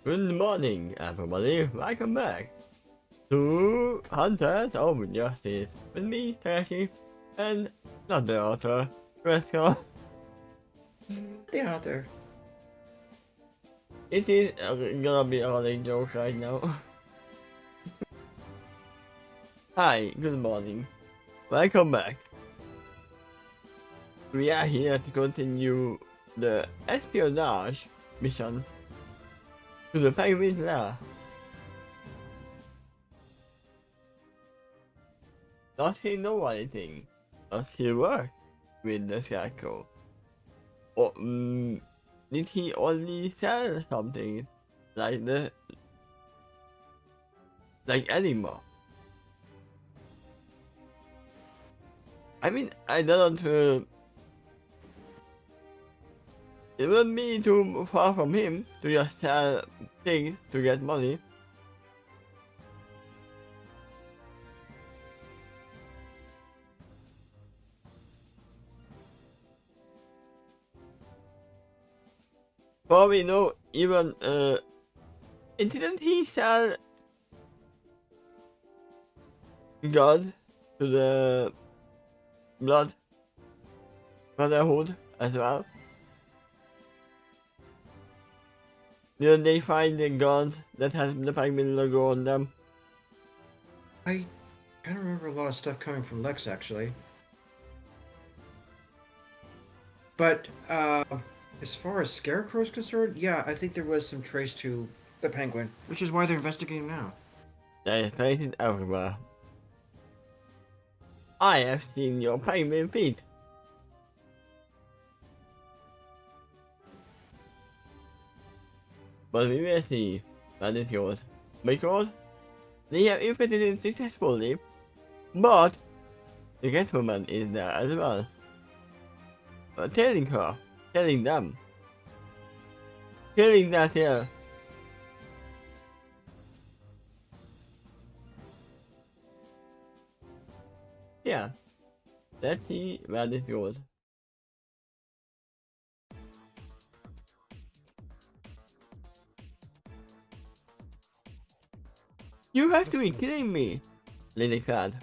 Good morning, everybody. Welcome back to Hunters of Justice with me, Tashi, and not the author, Fresco. The author. It is gonna be a running joke right now. Hi, good morning. Welcome back. We are here to continue the espionage mission to the Penguin's Lair. Does he know anything? Does he work with the Scarecrow? Or did he only sell something like anymore? I mean, I don't it wouldn't be too far from him to just sell things to get money. For we know, even didn't he sell God to the Blood Brotherhood as well? Didn't they find the guns that has the penguin logo on them? I kind of remember a lot of stuff coming from Lex, actually. But as far as Scarecrow is concerned, yeah, I think there was some trace to the Penguin, which is why they're investigating now. There is places everywhere. I have seen your penguin feet. But we will see that it goes. Because they have infiltrated successfully, but the Catwoman is there as well. Telling her, telling them, telling that here. Yeah, let's see where this goes. You have to be kidding me, Lily said,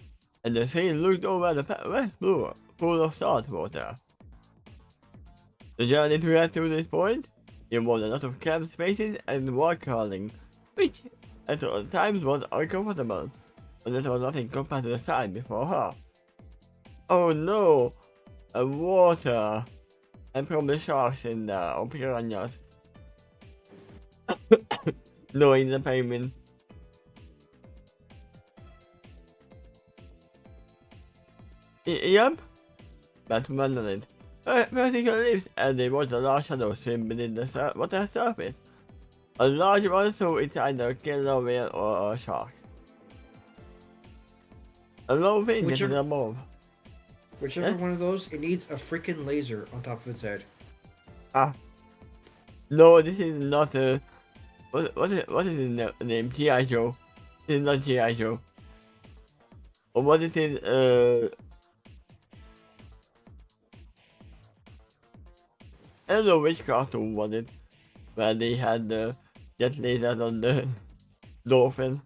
and the sailor looked over the west blue pool of salt water. The journey to get to this point involved a lot of camp spaces and wall crawling, which at times was uncomfortable, but that was nothing compared to the sight before her. Oh no! Water! And probably sharks in there, or piranhas. Knowing the penguin. Yup, Batman nodded. Vertical leaps and they watched a large shadow swim beneath the water surface. A large one, so it's either a killer whale or a shark. A low thing is above. Whichever one of those, it needs a freaking laser on top of its head. Ah. No, this is not a... what is his name? G.I. Joe. This is not G.I. Joe. Or what is it, I don't know which cartoon was it, where they had the jet lasers on the dolphin.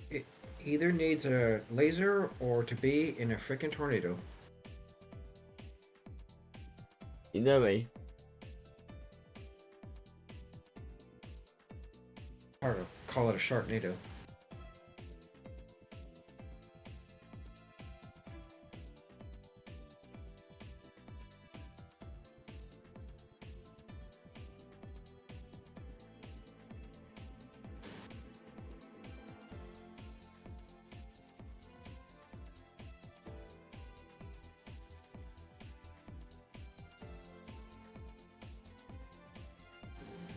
It either needs a laser or to be in a freaking tornado. Either way. Or call it a sharknado.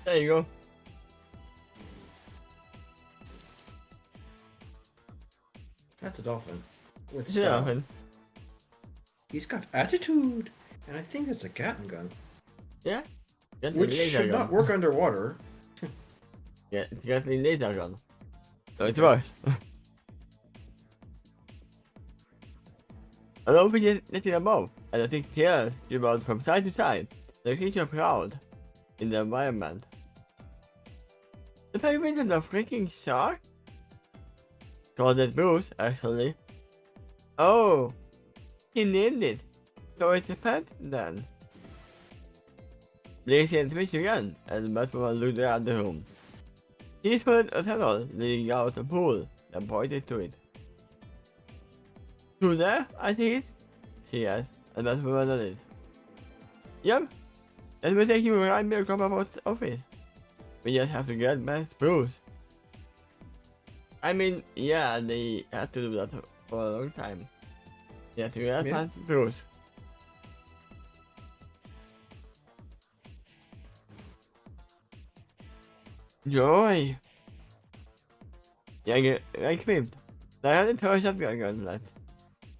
There you go. That's a dolphin. With Yeah, style. man. He's got attitude, and I think it's a Gatling gun. Yeah? Got the Which laser should gun. not work underwater. Yeah, it's got the laser gun. So it works. I don't think it's above, and I think here, about from side to side, the creature proud in the environment. The penguin is a freaking shark? Called it Bruce, actually. Oh, he named it. So it's a pet then. Lacey and Twitch again, and Batman looked around the room. He spotted a tunnel leading out the pool and pointed to it. Through there, I think it? She asked, and Batman nodded. Yep, that will take you right near Grandpa's office. We just have to get past Bruce. I mean, yeah, they had to do that for a long time. They had to get past Bruce. Joy! Jag klippte. Där hade inte shotgun left.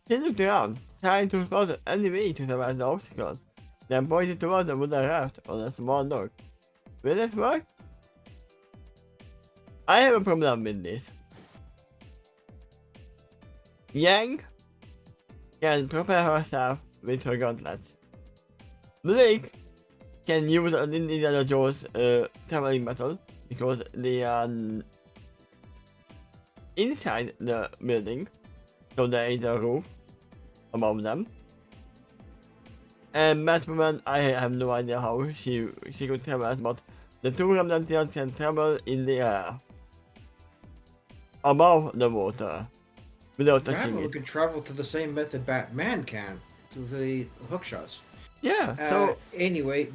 He looked around, trying to spot any way to survive the obstacle, then pointed towards the wooden raft on a small dock. Will this work? I have a problem with this. Yang can prepare herself with her gauntlets. Blake can use Indiana Jones traveling metal because they are inside the building, so there is a roof above them. And Batwoman, I have no idea how she could travel, but the two of them can travel in the air above the water without touching Batman it. can travel to the same method Batman can, to the hook shots. Yeah, so anyway,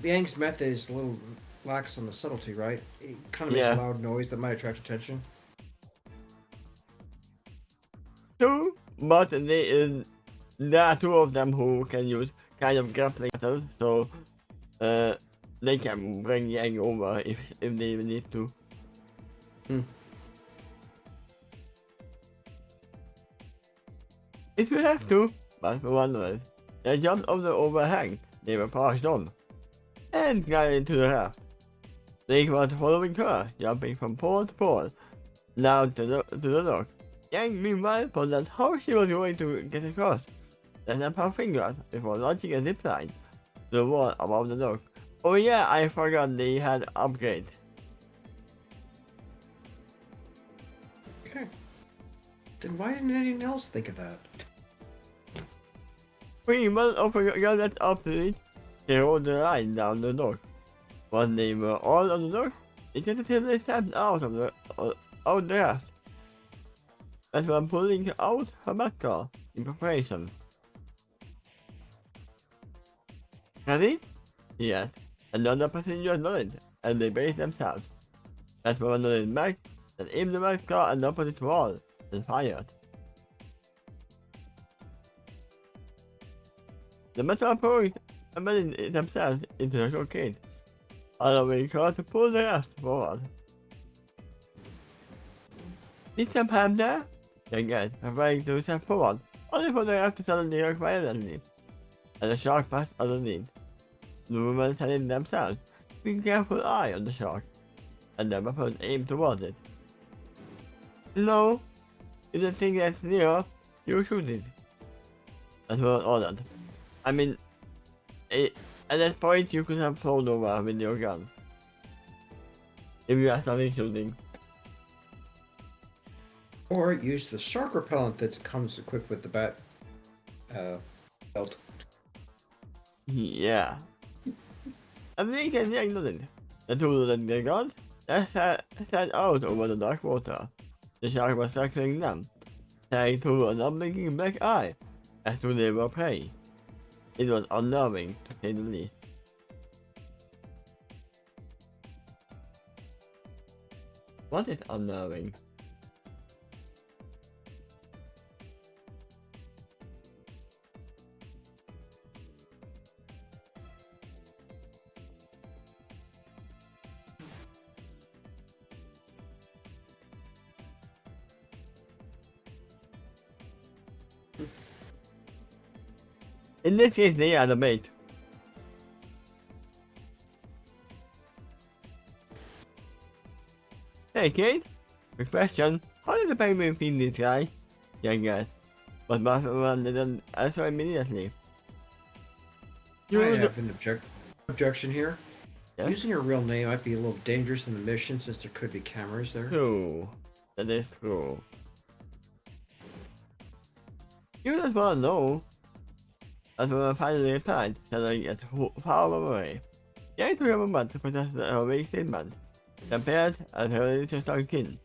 Yang's method is a little lax on the subtlety, right? It kind of makes a loud noise that might attract attention. true, but there are two of them who can use kind of grappling methods, so they can bring Yang over if they need to. If we have to, but for one minute, they jumped over the overhang they were parked on, and got into the raft. Lake was following her, jumping from pole to pole, down to the dock. Yang meanwhile pondered how she was going to get across, then up her fingers before launching a zip line to the wall above the dock. Oh yeah, I forgot they had upgrades. Okay. Then why didn't anyone else think of that? Bringing one of her gauntlets up to it, they rode the line down the dock. When they were all on the dock, they tentatively stepped out of the raft. As one pulling out her Batcar in preparation. Ready? He asked, and the other passengers nodded as they braced themselves. As one nodded back, and aimed the Batcar at the opposite wall and fired. The metal points embedded themselves into the cockpit, allowing her to pull the raft forward. Did some harm there? Young Ed, preparing to step forward, only for the raft to suddenly rock violently, and the shark passed underneath. The women set in themselves, keeping a careful eye on the shark, and their weapons aimed towards it. No, if the thing gets near, you shoot it. As well ordered. I mean, at that point you could have flown over with your gun. If you are starting shooting. Or use the shark repellent that comes equipped with the bat belt. Yeah. I think I nodded. The two that they got, sat out over the dark water. The shark was circling them, staring through an unblinking black eye as though they were prey. It was unnerving, to say the least. Was it unnerving? In this case, they are the bait. Hey kid, quick question. How did the penguin feed this guy? Young guy. But Batman didn't answer immediately. I have an objection here. Yes? Using her real name might be a little dangerous in the mission since there could be cameras there. True. That is true. You just wanna know. That's when I finally replied, telling it far away. Yet we have a month to possess the awake statement. The bears as early to start kin.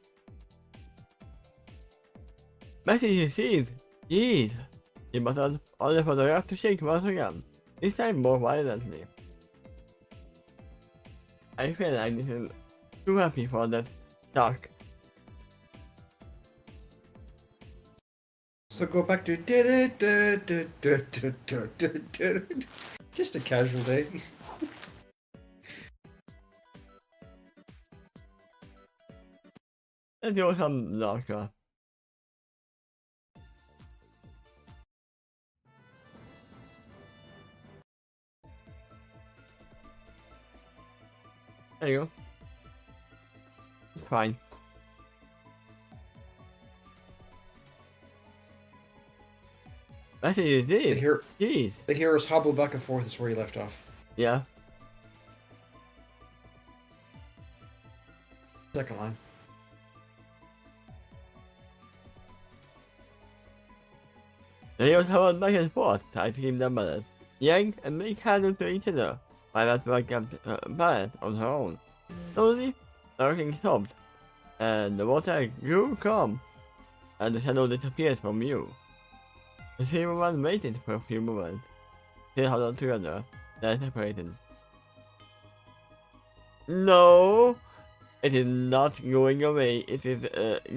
Message received. Jeez. He muttered, only for the rest to shake once again. This time more violently. I feel like this is too happy for that shark. So go back to just a casual day. Let's do some laughter. There you go. It's fine. Message is The, deep. hero, Jeez. the heroes hobble back and forth is where you left off. Yeah. Second line. The heroes hurled back and forth, trying to keep their balance. Yang and make handles to each other, while that one kept balance on her own. Slowly, the hurricane stopped, and the water grew calm, and the shadow disappeared from view. The three women waited for a few moments, still huddled together, then separated. No! It is not going away, it is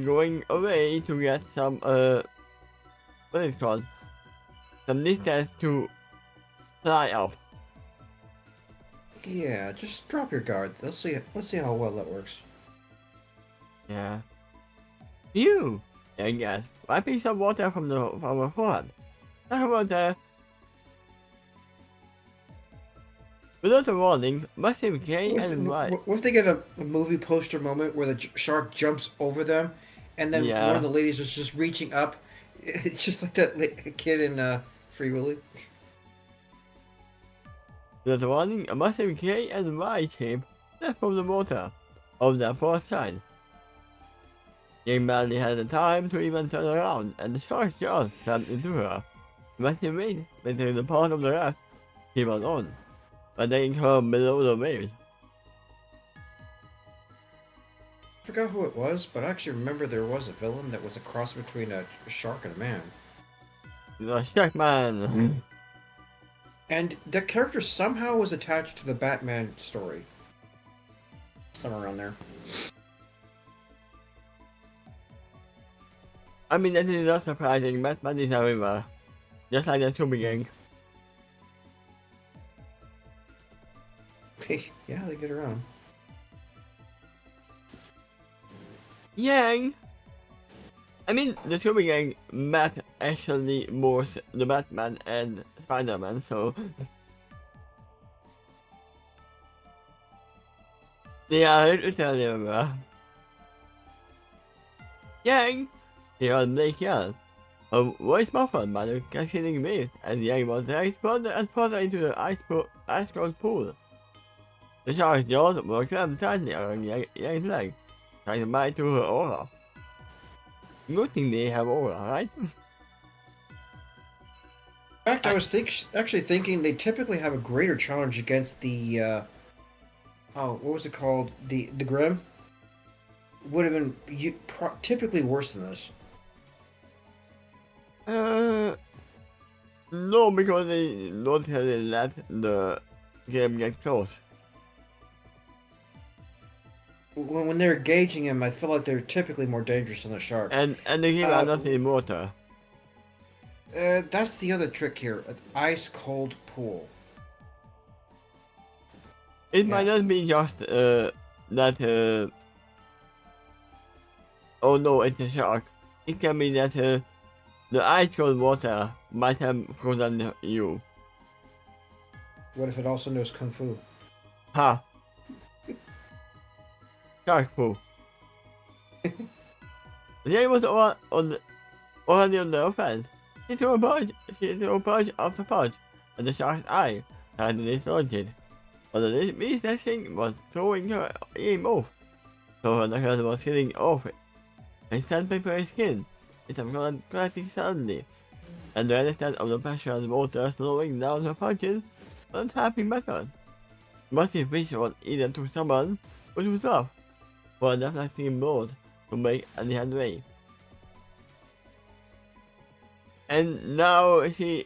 going away to get some, what is it called? Some distance to fly up. Yeah, just drop your guard. Let's see how well that works. Yeah. Phew! I guess. Wiping some water from her forehead. That water. Without a warning, massive gray and white. What if they get a movie poster moment where the shark jumps over them, and then one of the ladies is just reaching up? It's just like that kid in Free Willy. Without a warning, a massive gray and white shape left from the water on the port side. Yang barely had the time to even turn around, and the shark's jaws slammed into her. The massive weight between the part of the raft she was on, but taking her below the waves. I forgot who it was, but I actually remember there was a villain that was a cross between a shark and a man. The Shark Man! And that character somehow was attached to the Batman story. Somewhere around there. I mean, that is not surprising. Batman is a river, just like the Scooby Gang. Yeah, they get around. Yang! I mean, the Scooby Gang met actually both the Batman and Spider-Man, so... they are literally a river. Yang! He was Blake Young. Her voice muffled by the cascading waves, and Yang was dragged further and further into the ice-cold pool. The shark's jaws were clamped tightly around Yang's leg, trying to bite through her aura. Good thing they have aura, right? In fact, I was actually thinking they typically have a greater challenge against the what was it called? The Grim would have been typically worse than this. No, because they don't really let the game get close. When they're engaging him, I feel like they're typically more dangerous than the shark. And the game are not in water. That's the other trick here. An ice cold pool. It might not be just that oh no, it's a shark. It can be that the ice cold water might have frozen you. What if it also knows kung fu? Ha! Shark poo. Jay was already on the offense. She threw a punch after punch, and the shark's eye tried to dislodge it. But the mistake was throwing her aim off, so her knuckles was hitting off it. And sandpaper skin. It's cracking suddenly, and the resistance of the pressure of the water slowing down her punches was a tapping method. Massive fish was either too stubborn or too soft for enough lasting blows to make any headway. And now she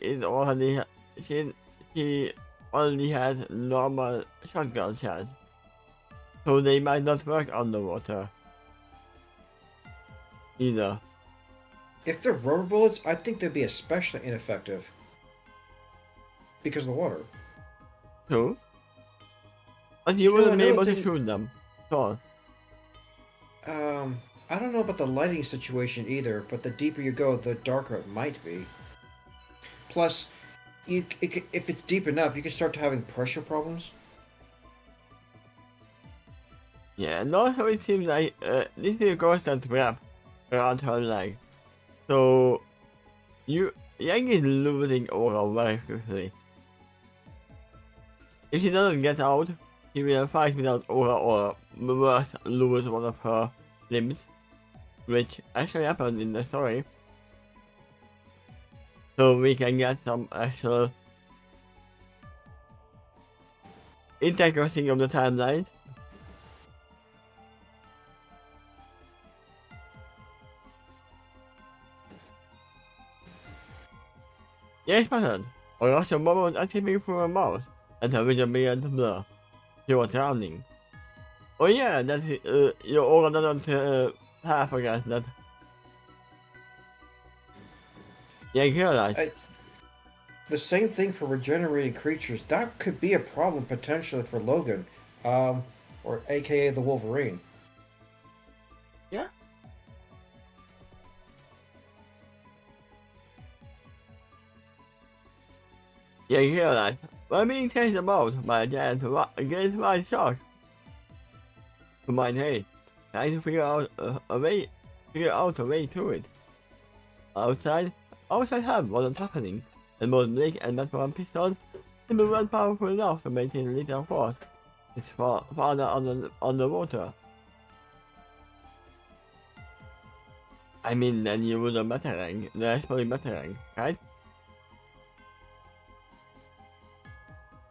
only has normal shotgun shells, so they might not work underwater either. If they're rubber bullets, I think they'd be especially ineffective because of the water. True. But you wouldn't be able to shoot them. So, I don't know about the lighting situation either, but the deeper you go, the darker it might be. Plus, if it's deep enough, you can start having pressure problems. yeah, and also it seems like this is a constant wrap around her leg. So, Yang is losing aura very quickly. If she doesn't get out, she will fight without aura or worse, lose one of her limbs, which actually happened in the story. So we can get some actual integrity of the timeline. Yes, button. A rush of bubbles escaping from her mouth, and her vision began to blur. She was drowning. Oh yeah, that your aura doesn't have against that. Yeah, realized. The same thing for regenerating creatures. That could be a problem potentially for Logan, or AKA the Wolverine. Yeah. Yeah, realized. We're being chased about by a giant white shark. To my head, trying to figure out a way to it. Outside hub wasn't happening, and both Blake and Batman pistols simply weren't powerful enough to maintain a little force. It's farther underwater. I mean, then you would have battering, there's probably battering, right?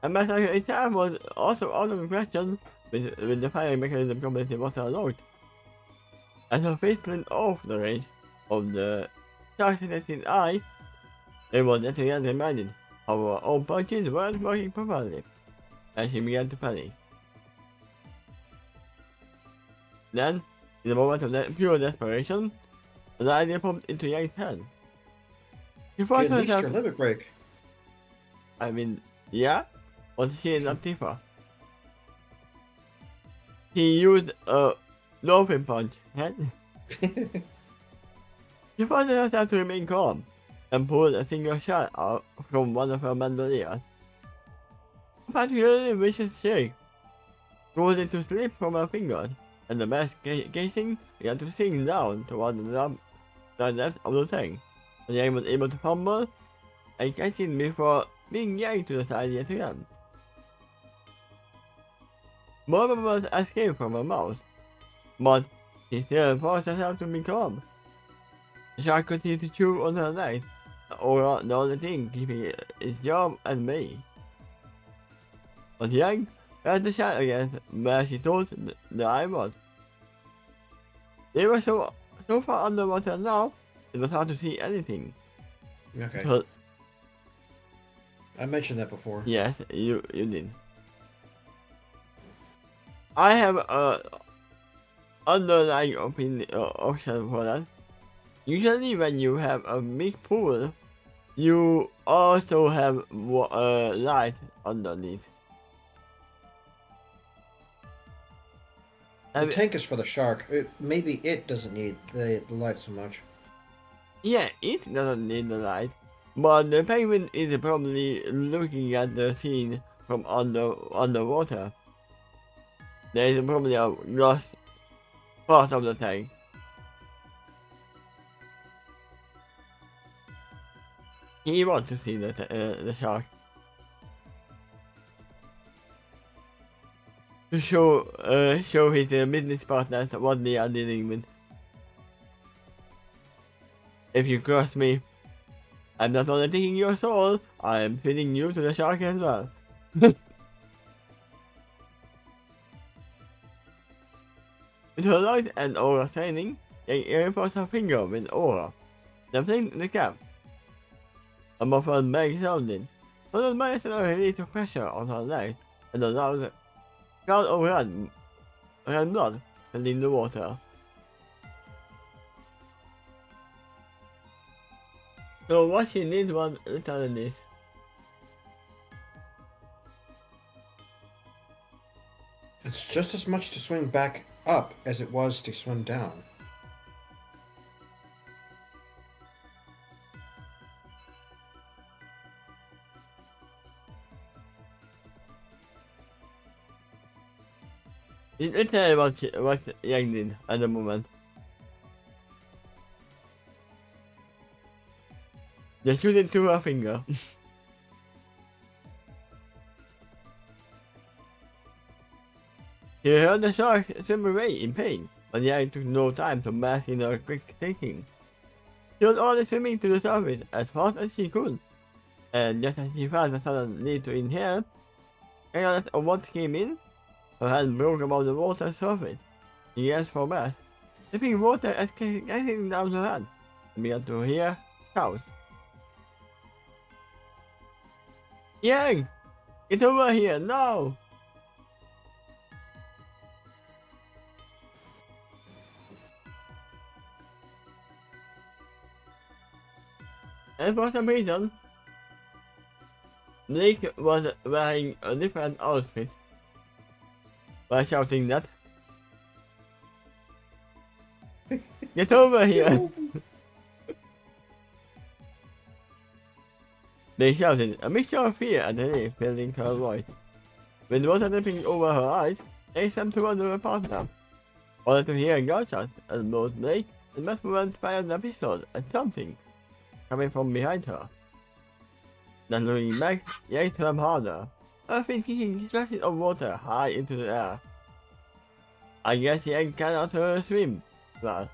And battering itself was also out of the question with the firing mechanism completely was unlocked. As her face slid off the range of the shark-detected eye, it was yet again reminded how her own punches weren't working properly, and she began to panic. Then, in a moment of pure desperation, the idea popped into Yang's head. She forced At least herself. your limit break. I mean, yeah, but she is not Tifa. He used a dolphin punch, right? She forced herself to remain calm and pulled a single shot out from one of her bandoliers. A particularly vicious shake rolled into slip from her fingers, and the mask casing began to sink down toward the depth of the tank. The Yang was able to fumble and catch it before being yanked to the side yet again. More bubbles escaped from her mouth, but she still forced herself to be calm. The shark continued to chew on her leg, or the only thing keeping its job at bay. But Yang had the shot again where she thought the eye was. They were so far underwater now, it was hard to see anything. Okay. So, I mentioned that before. yes, you did. I have a underlying option for that. Usually when you have a big pool, you also have light underneath. The tank is for the shark. Maybe it doesn't need the light so much. Yeah, it doesn't need the light, but the penguin is probably looking at the scene from underwater. There is probably a glass part of the tank. He wants to see the shark. to show his business partners what they are dealing with. If you cross me, I'm not only taking your soul, I am feeding you to the shark as well. With her light and aura shining, Yang reinforced her finger with aura. Then flicked the cap. A muffled bang sounded, followed by a sudden release of pressure on her leg, and a loud cloud of red blood filling the water. So what she did was literally this. It's just as much to swing back up as it was to swing down. It's literally what Yang did at the moment. Just shoot it through her finger. She heard the shark swim away in pain, but Yang took no time to bask in her quick thinking. She was only swimming to the surface as fast as she could, and just as she felt a sudden need to inhale, regardless of what came in, her hand broke above the water's surface. She gasped for breath, dripping water escaping down her hand, and began to hear shouts. Yang! Get over here, now! And for some reason, Blake was wearing a different outfit. By shouting that. Get over here! They shouted, a mixture of fear and relief filling her voice. With water dripping over her eyes, they swam toward the partner, only to hear gunshots and both Blake and Westmoreland fired a pistol at something coming from behind her. Then looking back, Yang swam harder, her feet kicking splashes of water high into the air. I guess Yang cannot swim well,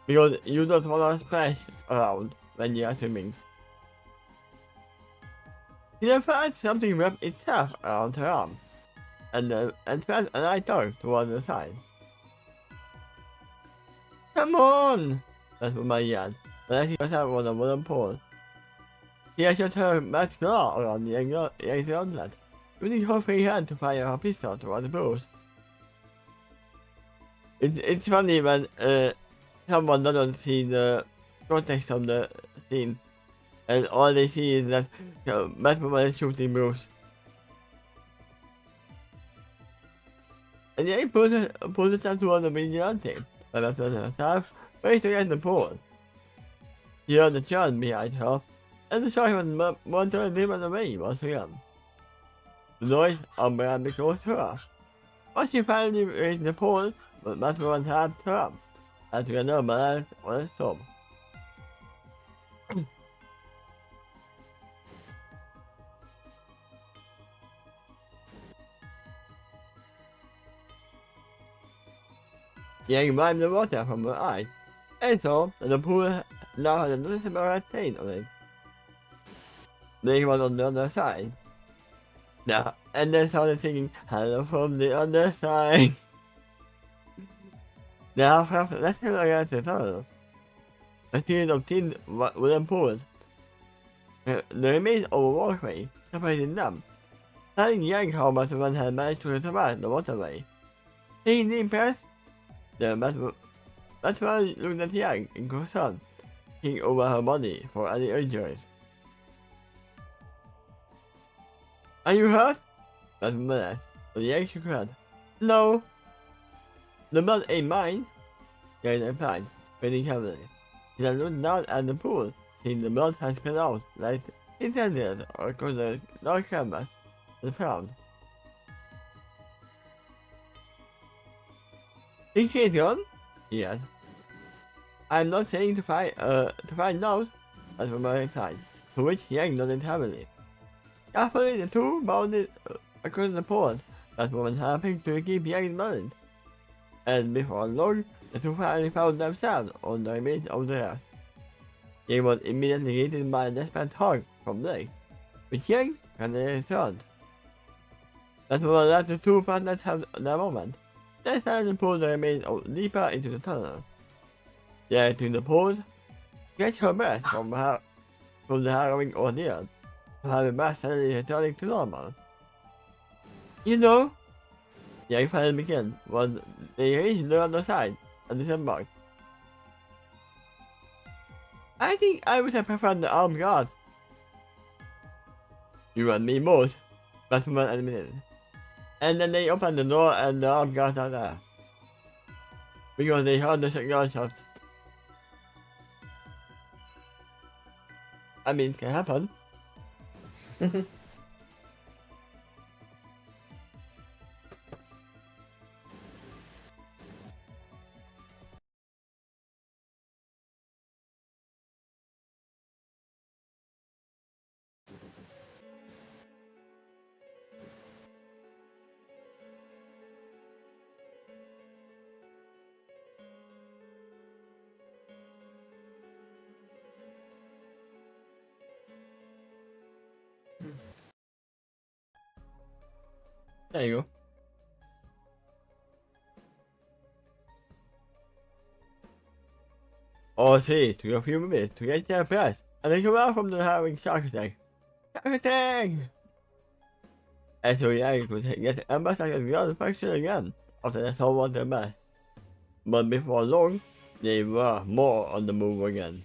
because you don't wanna splash around when you are swimming. She then felt something wrap itself around her arm, and felt a light tug toward the side. Come on! That's what Maria yelled, letting herself on a wooden pole. She shot her masked claw around Yang's gauntlet, using her free hand to fire her pistol toward the bulls. It's funny when someone doesn't see the context of the scene, and all they see is that Batman is shooting Bruce. And Yang pulls herself toward the vigilante, but Batman herself raced against the pole. She heard the chant behind her, and the shark was momentarily driven away once again. The noise unbearably close to her. Once she finally reached the pole, but Batman had her up, and together balanced on a stone. Yang wiped the water from her eyes, and saw that the pool now had a noticeable red stain on it. Blake was on the other side. Now, and they started singing "Hello from the other side." They have wrestled against the tunnel. A series of thin wooden poles. The remains of a walkway separating them, telling Yang how Batman had managed to survive the waterway. Taking the impressed, the Batman looked at Yang in concern, looking over her body for any injuries. Are you hurt? Batman asked, but Yang shook her head. No. The blood ain't mine, Yang replied, breathing heavily. He then looked down at the pool, seeing the blood had spilled out like incendies across the dark canvas, and frowned. Think he's gone? He asked. I'm not saying to find out, Batman replied, to which Yang nodded heavily. Carefully, the two bounded across the pool, that woman helping to keep Yang in balance. And before long, the two finally found themselves on the remains of the earth. Yang was immediately greeted by a desperate hug from Blake, which Yang kindly returned. That will let the two partners have their moment. They decided to pull the remains deeper into the tunnel. There to the pause, catch her breath from the harrowing ordeal, to have her breath suddenly returning to normal. You know, Yang finally began when they reached the other side and disembarked. I think I would have preferred the armed guards. You and me both, Batman admitted. And then they opened the door and the armed guards are there. Because they heard the gunshots. I mean, it can happen. There you go. Oh, see, took a few minutes to get their breath, and they come out from the harrowing shark attack. Shark attack! And so Yang could get Emma Second Guard function again after they saw what their best. But before long, they were more on the move again.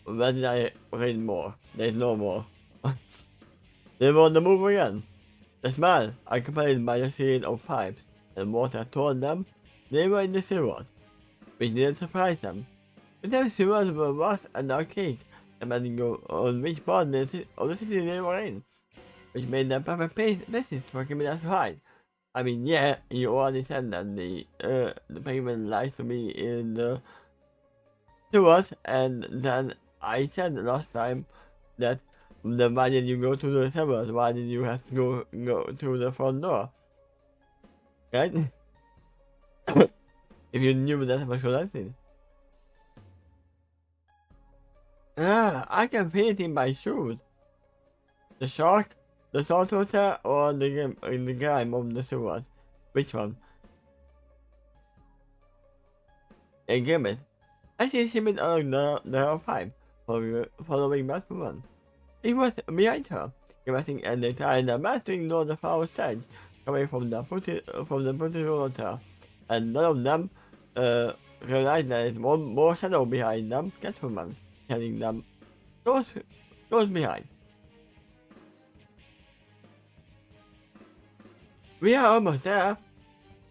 Where did I read more? There's no more. They were on the move again. The smell, accompanied by a series of pipes and water told them they were in the sewers, which didn't surprise them. But their sewers were vast and archaic, depending on which part of the city they were in, which made them perfect places for criminals to hide. I mean, yeah, you already said that the pavement likes to be in the sewers, and then I said last time that why did you go to the sewers? Why did you have to go to the front door? Right? If you knew that was corrected. I can feel it in my shoes. The shark, the saltwater, or the grime of the sewers. Which one? A gimmick. I see him along the pipe, following Batwoman. He was behind her, grimacing and they tried their best to ignore the foul stench coming from the putrid water, and none of them realized there is one more shadow behind them, Catwoman, telling them, goes behind. We are almost there,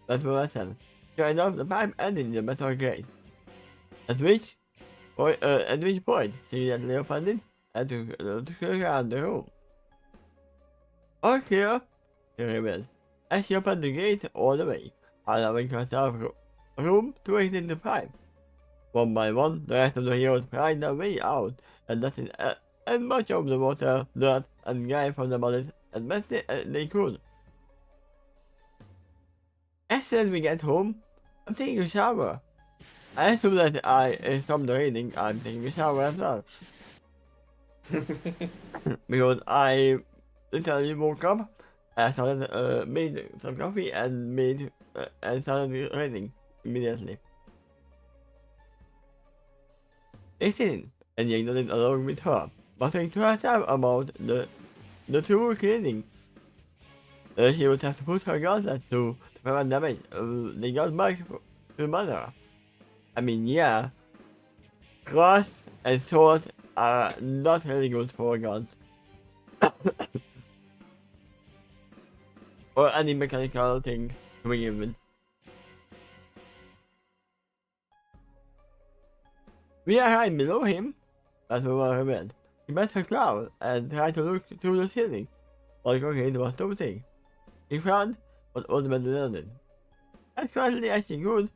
Batwoman said, showing off the pipe ending the metal gate. At which point she gently opened it and took around the room. All clear, she revealed, as she opened the gate all the way, allowing herself room to exit the pipe. One by one, the rest of the heroes pried their way out, and letting as much of the water, dirt, and grime from the bodies as best they could. As soon as we get home, I'm taking a shower. As soon as I stop the reading, I'm taking a shower as well. Because I literally woke up, I started made some coffee and started reading immediately. They sit and Yang nodded along with her, muttering to herself about the two cleaning. She would have to put her gauntlet to prevent damage. They got back to mother. I mean, yeah, glass and swords are not really good for guns. Or any mechanical thing to begin with. We are right below him, that's what I read. He met her cloud and tried to look through the ceiling, while Cocaine was doubting. He frowned, but ultimately nodded. As quietly as she could,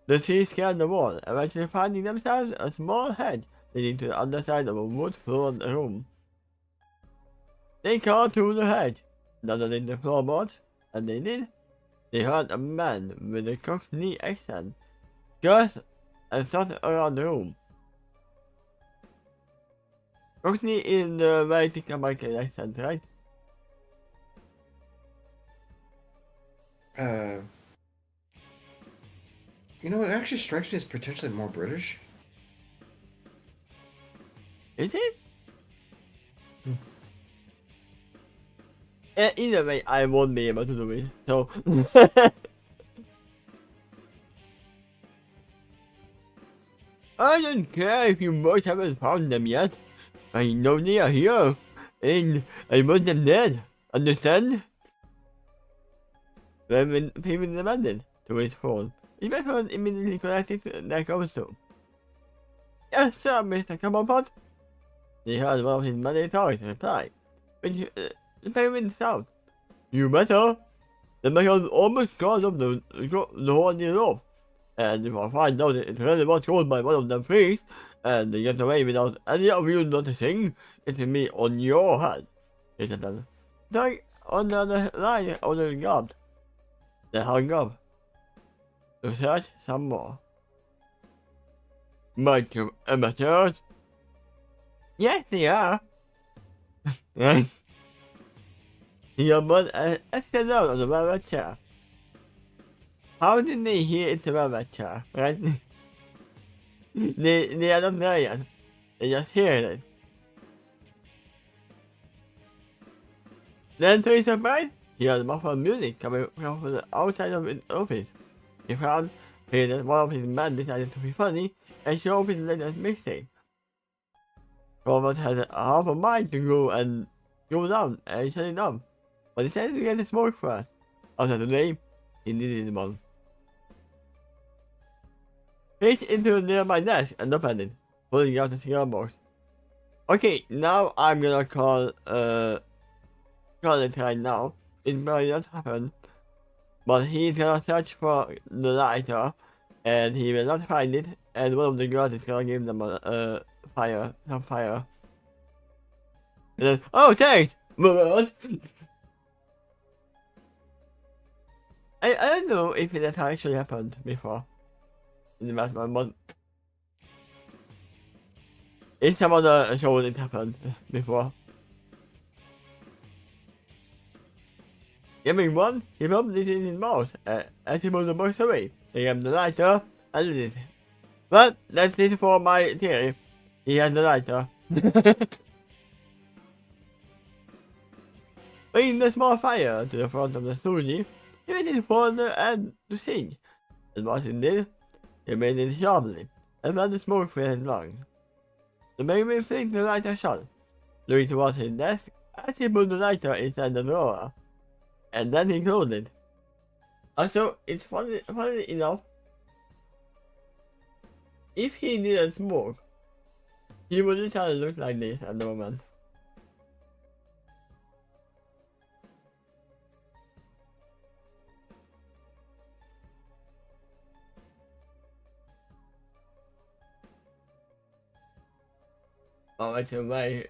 the three scaled the wall, eventually finding themselves a small hedge leading to the underside of a wood-floored room. They crawled through the hedge, dotted in the floorboards, and they did. They heard a man with a Cockney accent gasp and started around the room. Cockney is the very thick American accent, right? You know, it actually strikes me as potentially more British. Is it? Either way, I won't be able to do it, so... I don't care if you both haven't found them yet. I know they are here, and I want them dead. Understand? When people demanded to his phone, his microphone immediately connected to their cobblestone. Yes, sir, Mr. Cobblepot. They heard one of his many talks reply, which the penguin sound. You better. The microphone almost got up the whole new roof. And if I find out it really was caused by one of them freaks, and they get away without any of you noticing, it will be on your head. He said then. Doug on the other line of the guard. They hung up to search some more. Bunch of amateurs. Yes, they are. Yes. He almost sat down on the velvet chair. How did they hear it's a velvet chair, right? they are not there yet. They just hear it. Then to his surprise, he heard muffled music coming from the outside of his office. He found that one of his men decided to be funny and show off his latest mixtape. Robert had half a mind to go down and shut it down, but decided to get a smoke first. After today, he needed one. Reached into the nearby desk and opened it, pulling out the cigar box. Okay, now I'm gonna call it right now. It probably not happen, but he's gonna search for the lighter, and he will not find it, and one of the girls is gonna give them some fire. And then, oh, thanks! I don't know if that actually happened before. In the Batman, but in some other shows it happened before. Giving one, he rubbed it in his mouth as he moved the box away. They gave him the lighter and lit it. But that's it for my theory. He has the lighter. Bringing the small fire to the front of the stoogie, he waited for the end to sing. And what he did, he made it sharply, and let the smoke fill his lungs. The penguin flicked the lighter shut, looking towards his desk as he put the lighter inside the drawer, and then he closed it. Also, it's funny enough, if he didn't smoke, he would literally look like this at the moment. Oh, it's a very,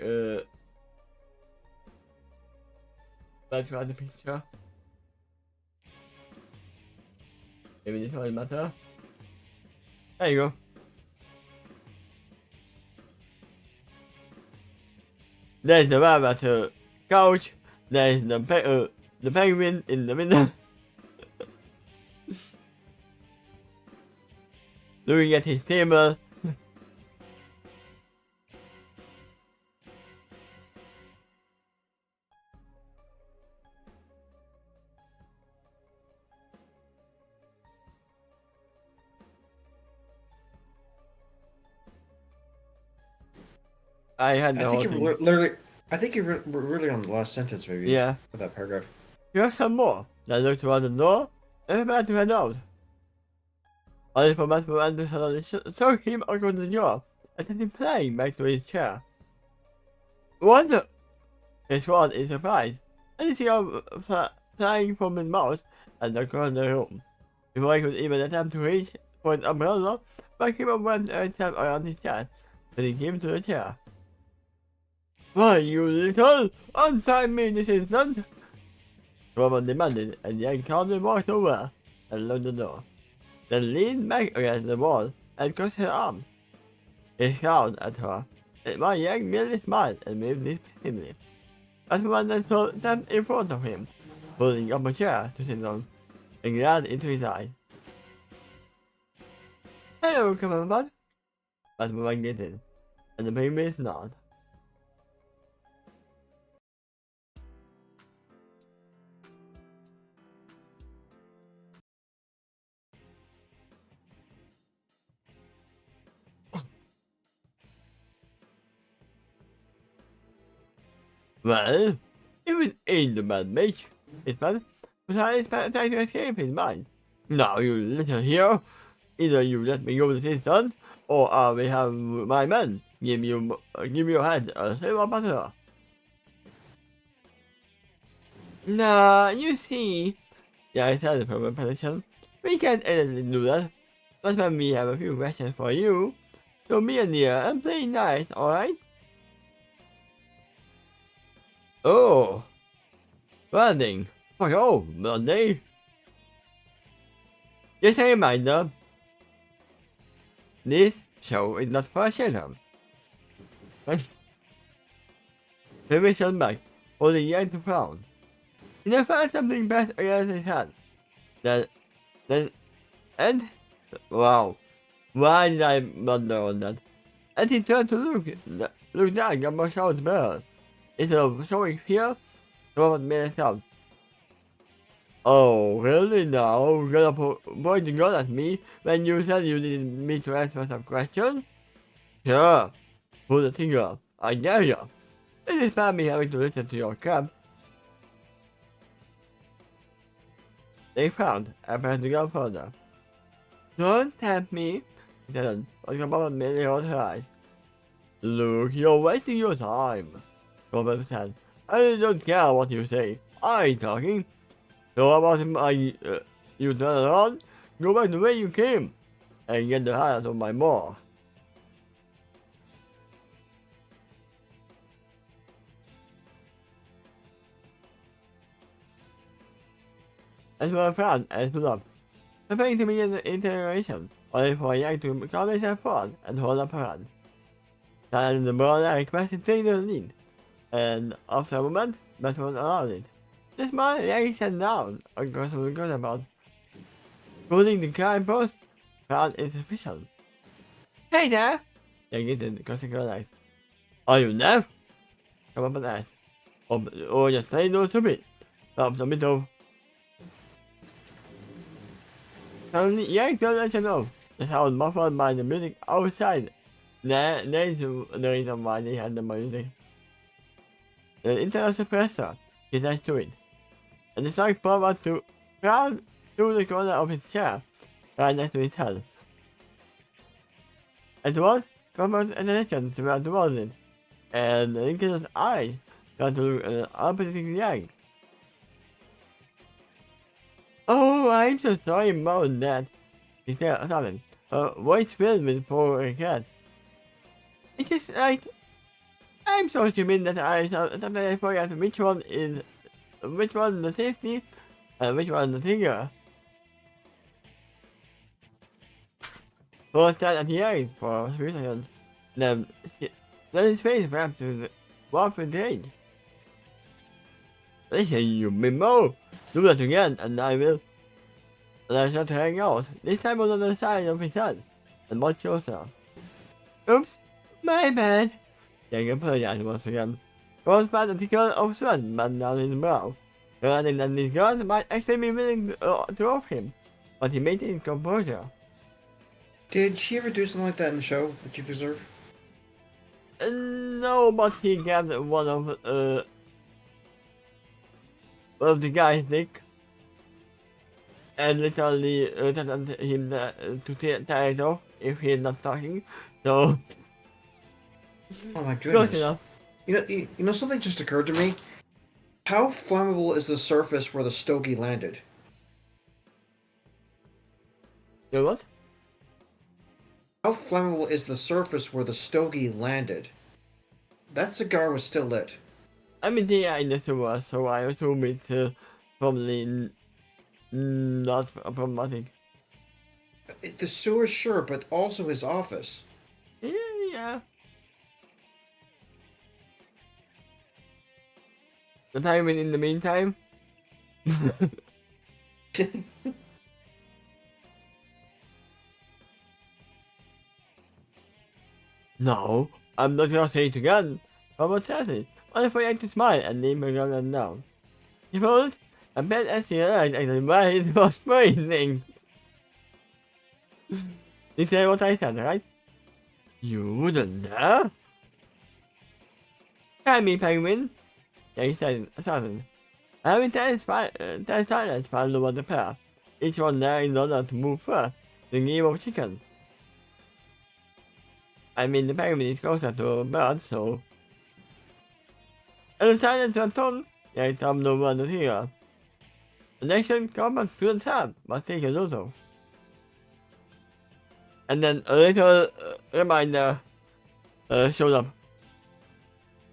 let's try the picture. Maybe this one is better. There you go. There's the rabbit couch. There's the penguin in the middle. Looking at his table. I had the whole thing. Literally. I think you're really on the last sentence, maybe. Yeah. Of that paragraph. You have some more. Then looked toward the door and about to head out. Only for Matt to suddenly throw him across the door and sent him flying back to his chair. What the? He swallowed in surprise, and he saw flying from his mouth and across the room. Before he could even attempt to reach for his umbrella, Buckingham went and tapped around his chest, sending him to the chair. Why, you little untie me, this is not. Robert demanded, and Yang calmly walked over and locked the door. Then leaned back against the wall and crossed her arms. He scowled at her, while Yang merely smiled and moved dismissively. As one then stepped in front of him, holding up a chair to sit on, and glared into his eyes. Hello, Commander. Asperman greeted, and the baby nodded. Well, if it ain't a bad match, he said, but I expect to escape his mind. Now, you little hero, either you let me go to this done, or I will have my men give your head a silver butter. Nah, you see, yeah, I said from a position, we can't easily do that. That's when we have a few questions for you. So be a dear and play nice, alright? Oh, running. Fuck oh, Monday. Just a reminder, this show is not for children. Maybe shut back, holding Yang to frown. He then found something pressed against his hand. And, wow, why did I blunder on that? And he turned to look down at my shoulder barrel. Instead of showing fear, Robert made a sound. Oh, really now? You're gonna point a gun at me when you said you needed me to answer some questions? Sure. Pull the trigger. I dare you. It is not me having to listen to your crap. They frowned and pressed the gun further. Don't tempt me, he said, but Robert merely rolled her eyes. Look, you're wasting your time, Robert said. I don't care what you say. I ain't talking. So about you turn around, go back the way you came, and get the hell out of my mall. As for a friend, I stood up, preparing to begin the interrogation, only for Yang to calm himself down and hold up her hand. Then the boy I requested take the lead, and after a moment, Batman allowed it. This man Yang sat down across the good about. Holding the crime post, found insufficient. Hey there! Yang greeted crossing her eyes. Are you deaf? Come up and asked. Or just plain no stupid. Stop the middle. Suddenly, Yang turned and shut off. The sound muffled by the music outside. There is the reason why they had the music. The internal suppressor is attached to it, and the song forward to round through the corner of his chair, right next to his head. At once, Comfort's attention turned towards it, and Lincoln's eyes turned to look at the opposite Yang. Oh, I'm so sorry about that, he said suddenly, her voice filled with full regret. It's just like, I'm so stupid that sometimes I forget which one the safety and which one the trigger. Paul stared at the eyes for a few seconds, then his face wrapped to the warmth with rage. Listen, you bimbo! Do that again, and I will. And I shall hang out, this time on the other side of his head, and much closer. Oops, my bad. Yang apologized once again. Paul spat a trickle of sweat ran down his brow, realizing that these girls might actually be willing to off him, but he maintained composure. Did she ever do something like that in the show that you've observed? No, but he grabbed one of the guy's dick and literally threatened him to tear it off if he's not talking. So, Oh my close goodness. enough. You know, something just occurred to me. How flammable is the surface where the stogie landed? You know what? How flammable is the surface where the stogie landed? That cigar was still lit. I mean, yeah, in the sewer, so I assume it's probably not problematic. The sewer, sure, but also his office. Yeah. The penguin in the meantime. No, I'm not gonna say it again. Robert says it. What if I act to smile and leave my gun down? Suppose I bet as he realized actually why it was freezing. You say what I said, right? You wouldn't dare? Tell me, penguin. Yeah, he said assassin. Every time silence found over the pair. Each one there in order to move first. The game of chicken. I mean, the penguin is closer to a bird, so. And the silence went on. Yeah, some no word here. The nation government shouldn't have, but they can do so. And then a little reminder showed up.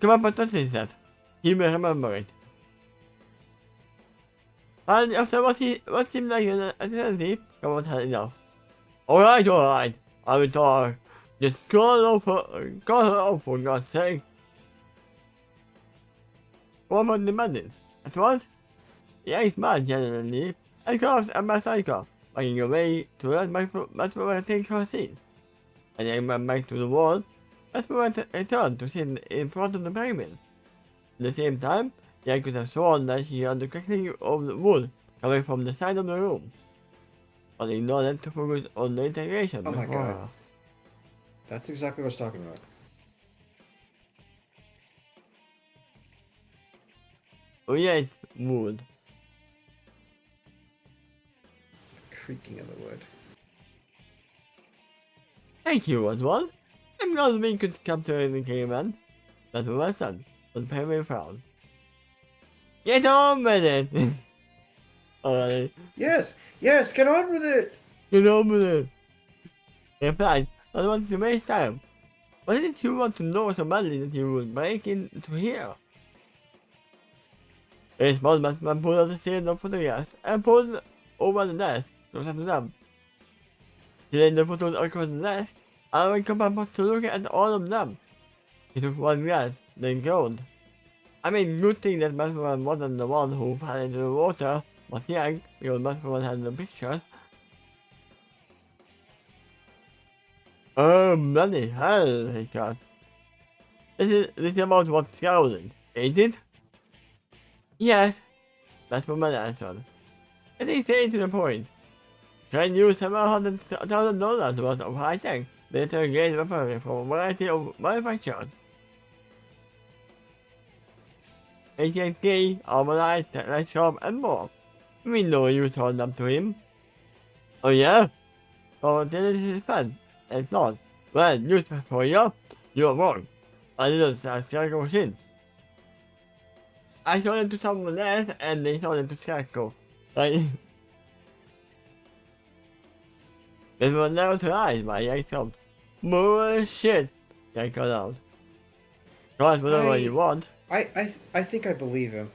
Come on, what is that? He will remember it. And after what seemed like an eternity, come on, had enough. Alright, I will talk. Just call her off for God's sake. What about the madness? At what? Yeah, he's mad generally. Of course, I'm a psycho. Walking away to let my take her seat. And I went back to the wall. That's when I turned to sit in front of the penguin. At the same time, I could have sworn that she heard the crackling of the wood coming from the side of the room. But ignored it to focus on the integration. Oh my god. That's exactly what I was talking about. Oh yeah, it's wood. Creaking of the wood. Thank you, Oswald. I'm glad we could come to an agreement. That's what I said, but the penguin frowned. Get on with it! Alright. Yes, get on with it! Get on with it! In fact, I don't want to waste time. Why did you want to know so badly that you would break into here? A small man pulled out a series of photographs and pulled over the desk closer to them. He laid the photos across the desk and went up to look at all of them. He took one glance, then groaned. I mean, good thing that Batman wasn't the one who fell into the water, but yeah, because Batman had the pictures. Oh, bloody hell, he got. This is about what's scowling, ain't it? Yes, Batman answered. And he stayed to the point. Can use $700,000 worth of high-tech military-grade weaponry from a variety of manufacturers. AT&T, Armalite, Light Shop, and more. We know you sold them to him. Oh yeah? Oh, this is his friend. It's not. Well, useless for you. You're wrong. I didn't start Scarecrow machine. I sold it to someone else and they sold it to Scarecrow. Right? This was never to eyes, my yank stopped. Bullshit! Yank got out. God, whatever you want. I think I believe him.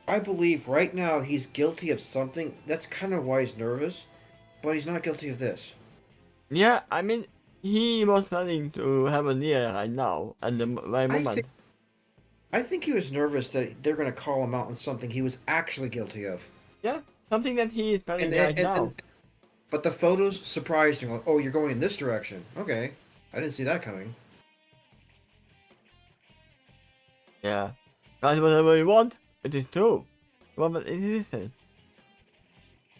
I believe right now he's guilty of something. That's kind of why he's nervous, but he's not guilty of this. Yeah, I mean, he was planning to have a deal right now, at the right moment. I think he was nervous that they're going to call him out on something he was actually guilty of. Yeah, something that he is planning right now. But the photos surprised him. Like, oh, you're going in this direction. Okay, I didn't see that coming. Yeah. That's whatever you want. It is true. Well, it isn't.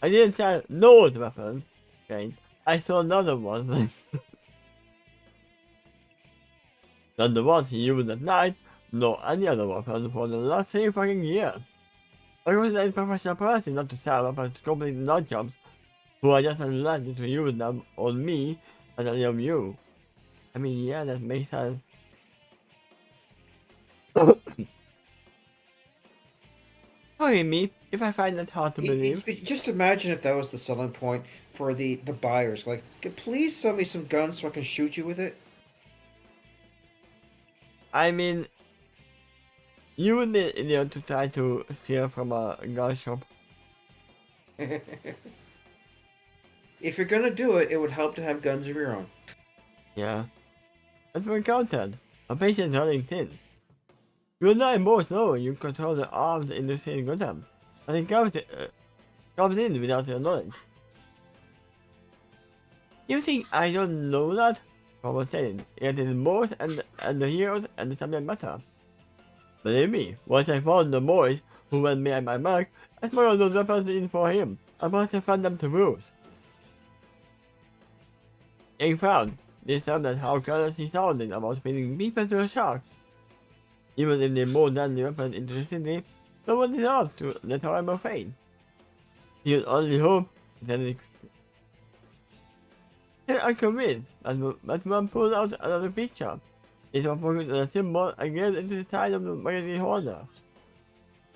I didn't say no to weapons. Okay. I saw another one. Not the ones he used at night, nor any other weapons for the last 3 fucking years. I was a professional person not to sell weapons to complete nut jobs who are just unlikely to use them on me and any of you. I mean, yeah, that makes sense. Forgive me if I find that hard to believe. Just imagine if that was the selling point for the buyers. Like, please sell me some guns so I can shoot you with it. I mean, you would be an idiot to try to steal from a gun shop. If you're gonna do it, it would help to have guns of your own. Yeah. As for content, a patient running thin. You will die more slow when you control the arms in the same Gotham. And it comes in without your knowledge. You think I don't know that? Robert said, it is Morse and the heroes and the subject matter. Believe me, once I found the boys who went me at my back, I smuggled those weapons in for him. I must have found them to bruise. He frowned. This sounded how careless he sounded about feeding people to a shark. Even if they moved down the weapons into the city, no one deserved to let horrible fate. He would only hope that it I'm convinced that one pulled out another picture. It was focused on a symbol and gave it into the side of the magazine holder.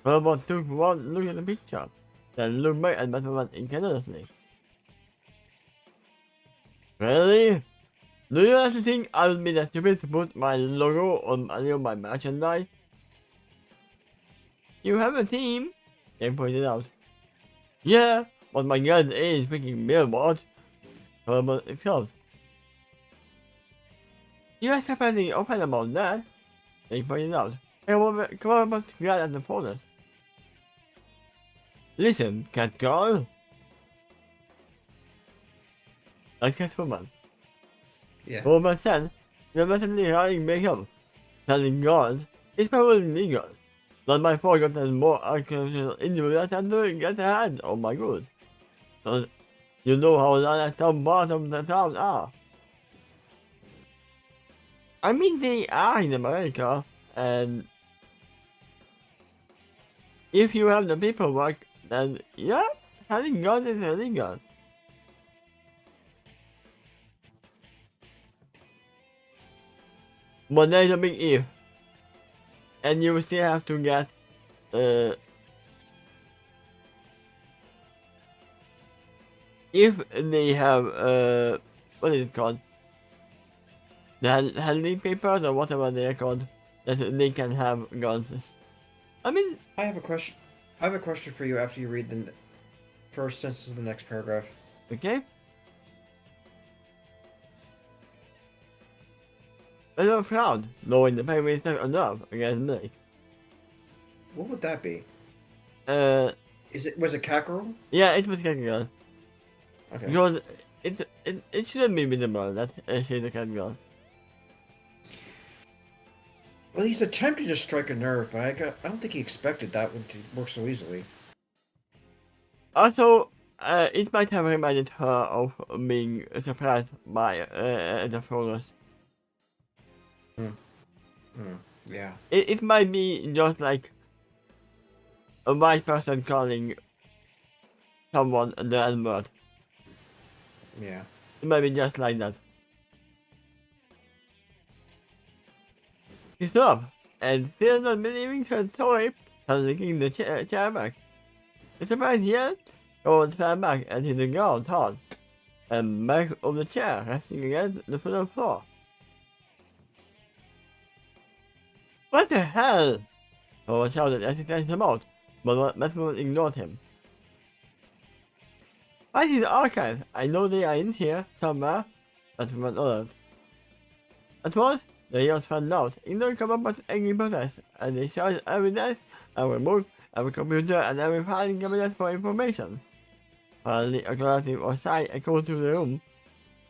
Robot took one look at the picture, then looked back at Batman incredulously. Really? Do you actually think I would be that stupid to put my logo on any of my merchandise? You have a team, they pointed out. Yeah, but my gun is freaking billboard. Robot exclaimed. You are surprisingly open about that, they pointed out. Come on, but glad at the fullness. Listen, Catgirl. Like Catwoman. Yeah. Robot said, you're definitely running makeup. Telling guards, it's probably legal. Not my fault that there's more unconstitutional individuals than to get their hands on my goods. So, you know how large some parts of the town are. I mean, they are in America, and if you have the paperwork, then yeah, selling guns is illegal. But there's a big if. And you still have to get if they have what is it called? The handling papers or whatever they are called, that they can have guns. I mean, I have a question. I have a question for you after you read the first sentence of the next paragraph. okay. I don't frown, knowing the paper is not enough against Blake. What would that be? Was it Kakarot? Yeah, it was getting girl. Okay. Because it shouldn't be visible that she's a cat girl. Well, he's attempting to strike a nerve, but I don't think he expected that one to work so easily. Also, it might have reminded her of being surprised by the photos. Yeah. It might be just like a white person calling someone the N-word. Yeah. It might be just like that. He stopped, and still not believing her story, taking the chair back. The surprise here, Rowan fell back and hit the ground hard, and back of the chair resting against the floor. What the hell? Rowan shouted as he dashed him out, but Batman ignored him. I see the archives. I know they are in here somewhere. Batman ordered. At once, the heroes found out, ignoring Commander's angry protest, and they searched every desk, every book, every computer, and every filing cabinet for information. Finally, a collective of sigh echoed through the room,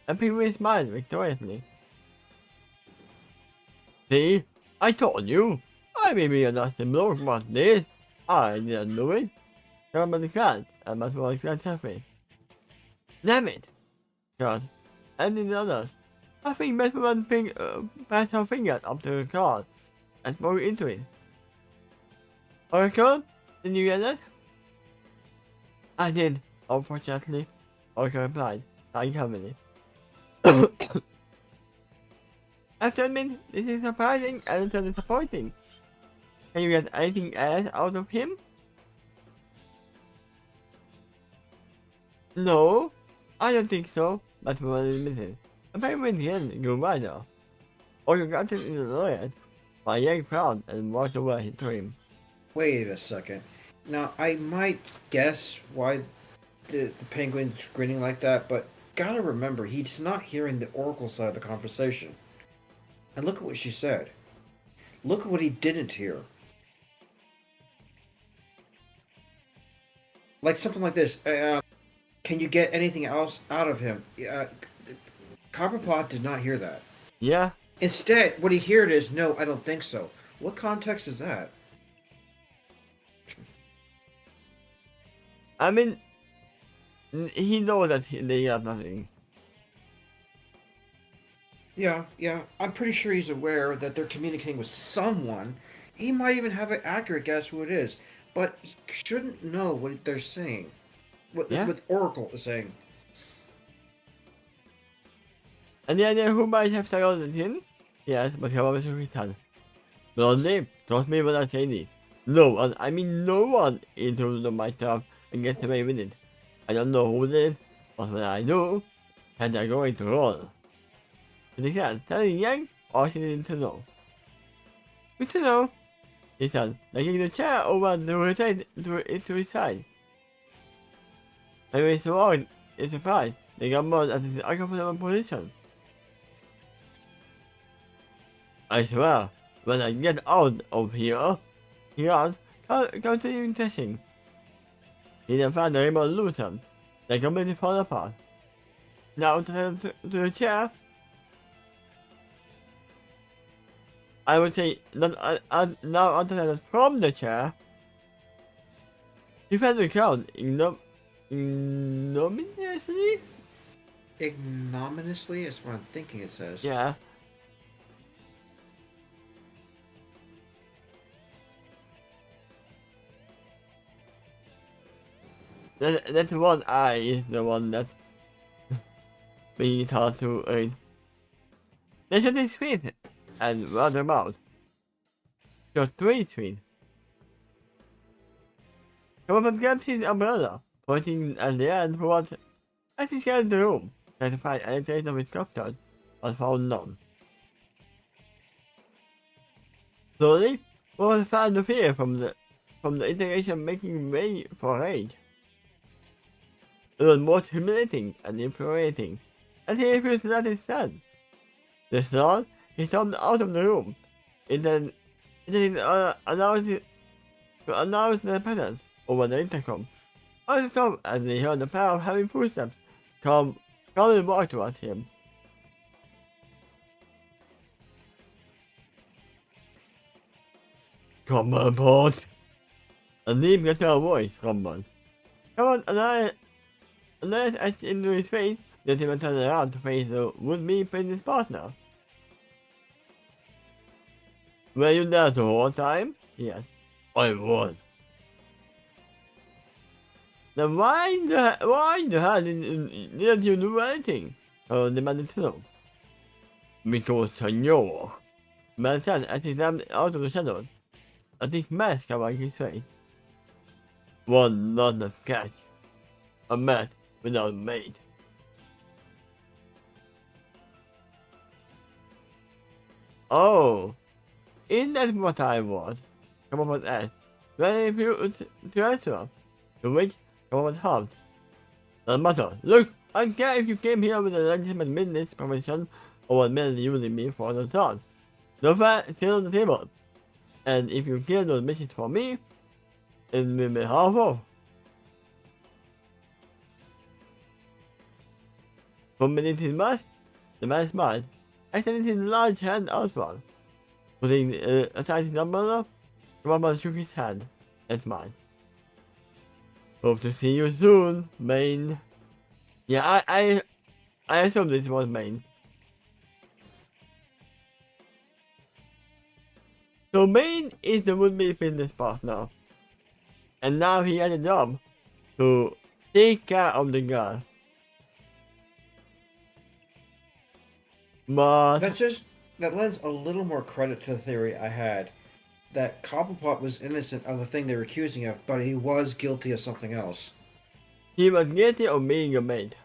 and people smiled victoriously. See? I told you! I may be a nasty bloke, but this, I didn't do it. Commander declared, and Batman declared happy. Damn it! God, and the others. I think Batman passed her fingers up to the card and spoke into it. Oracle, did you get that? I did, unfortunately, Oracle replied, sighing heavily. I have to admit, this is surprising and a little disappointing. Can you get anything else out of him? No, I don't think so, Batman admitted. Apparently in the end, you're right though. Or you got it in the lawyer. My young frowned and walked away to him. Wait a second. Now, I might guess why the penguin's grinning like that, but gotta remember he's not hearing the Oracle side of the conversation. And look at what she said. Look at what he didn't hear. Like something like this. Can you get anything else out of him? Copperpot did not hear that. Yeah. Instead, what he heard is, no, I don't think so. What context is that? I mean, he knows that they have nothing. Yeah, yeah. I'm pretty sure he's aware that they're communicating with someone. He might even have an accurate guess who it is, but he shouldn't know what they're saying. Yeah. What Oracle is saying. Any idea who might have started him? Yes, but however shook his head. Blondie, trust me when I say this. No one, I mean no one, into my stuff and gets away with it. I don't know who it is, but when I do, and they're going to roll. He said, telling Yang all she needed to know. Good to know, he said, taking the chair over to his side. I raised the wall in surprise. They got more at his uncomfortable position. I swear, when I get out of here, he asked, continuing testing. He then found the remote loosened. They completely fall apart. Now to the chair. I would say that now until from the chair. He felt the crowd ignominiously? Ignominiously is what I'm thinking it says. Yeah. That one eye is the one that's being taught to earn. They shut his feet and run them out. Just 3 feet. Someone grabbed his umbrella, pointing at the end for what as he scanned the room, trying to find any trace of instructors, but found none. Slowly, one found the fear from the integration making way for rage. It was most humiliating and infuriating, as he refused to let it stand. The thought, he stormed out of the room, intending to announce their presence over the intercom. All stopped as they heard the pair of heavy footsteps calmly walk towards him. Come on, Port! A deep guitar voice rumbled. Come on, Elias etched into his face, then he turned around to face the would-be business partner. Were you there the whole time? He asked. I was. Then why the hell didn't you do anything? Demanded to know. Because Senor, man said as he stepped out of the shadows, a thick mask covering his face. One not a sketch. A mask without mate. Oh, isn't that what I was? Come on, asked. Very few to answer. To which Come on, halved. Doesn't matter. Look, I don't care if you came here with a legitimate business permission or what men using me for the thought. No fair, still on the table. And if you kill those missions for me, it will be half off. From beneath his mask, the man smiled, extending his large hand outward. Putting aside his umbrella, the woman shook his hand and smiled. Hope to see you soon, Maine. Yeah, I assume this was Maine. So Maine is the would-be business partner. And now he has a job to take care of the girl. But that lends a little more credit to the theory I had that Cobblepot was innocent of the thing they were accusing of, but he was guilty of something else. he was guilty of being a maid.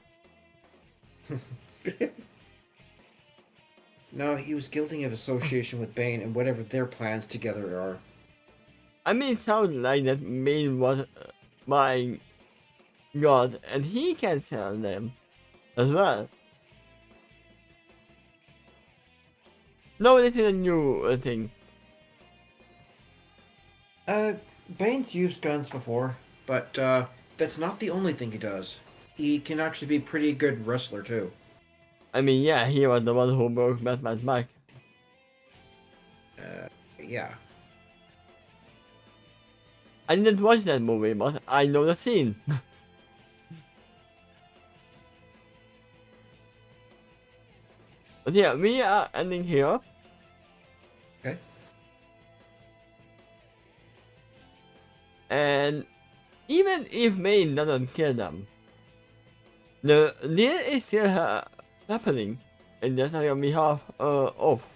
No, he was guilty of association with Bane and whatever their plans together are. I mean, it sounds like that Maine was buying God, and he can tell them as well. No, this is a new thing. Bane's used guns before, but that's not the only thing he does. He can actually be a pretty good wrestler too. I mean, yeah, he was the one who broke Batman's back. Yeah. I didn't watch that movie, but I know the scene. But yeah, we are ending here. Okay. And even if Maine doesn't kill them, the deal is still happening. And that's on behalf of.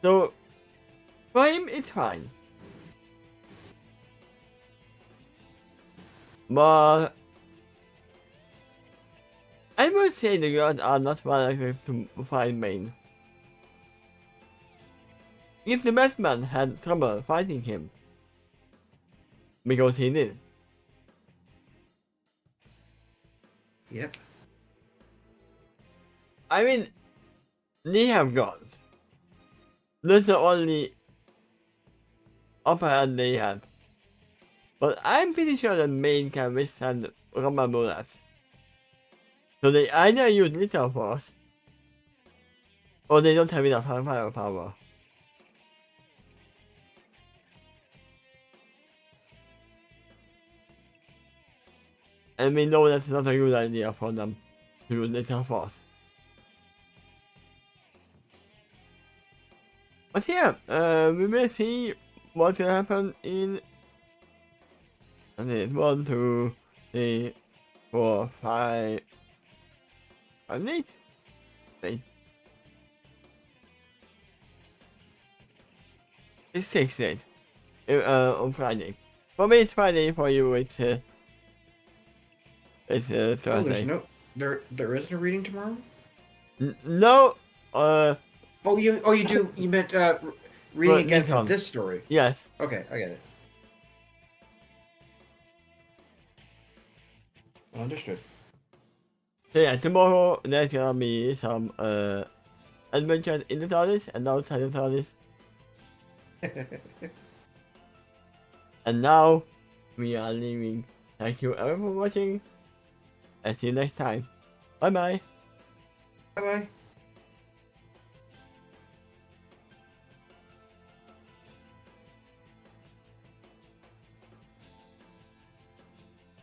So, for him, it's fine. But I would say the gods are not well equipped to find Maine. If the Batman had trouble fighting him, because he did, Yep. I mean, they have gods. That's the only upper hand they have. But I'm pretty sure that Maine can withstand rubber bullets. So they either use little force, or they don't have enough firepower. And we know that's not a good idea for them to use little force. But yeah, we will see what will happen in... And it's 1, 2, 3, 4, 5, 8. Wait. It's 6 days. On Friday. For me it's Friday, for you it's Thursday. Oh, there isn't a reading tomorrow. No, You do. You meant reading again from this story. Yes. Okay, I get it. Understood. So yeah, tomorrow there's gonna be some adventures in the TARDIS and outside the TARDIS. And now we are leaving. Thank you everyone for watching. And see you next time. Bye bye. Bye bye.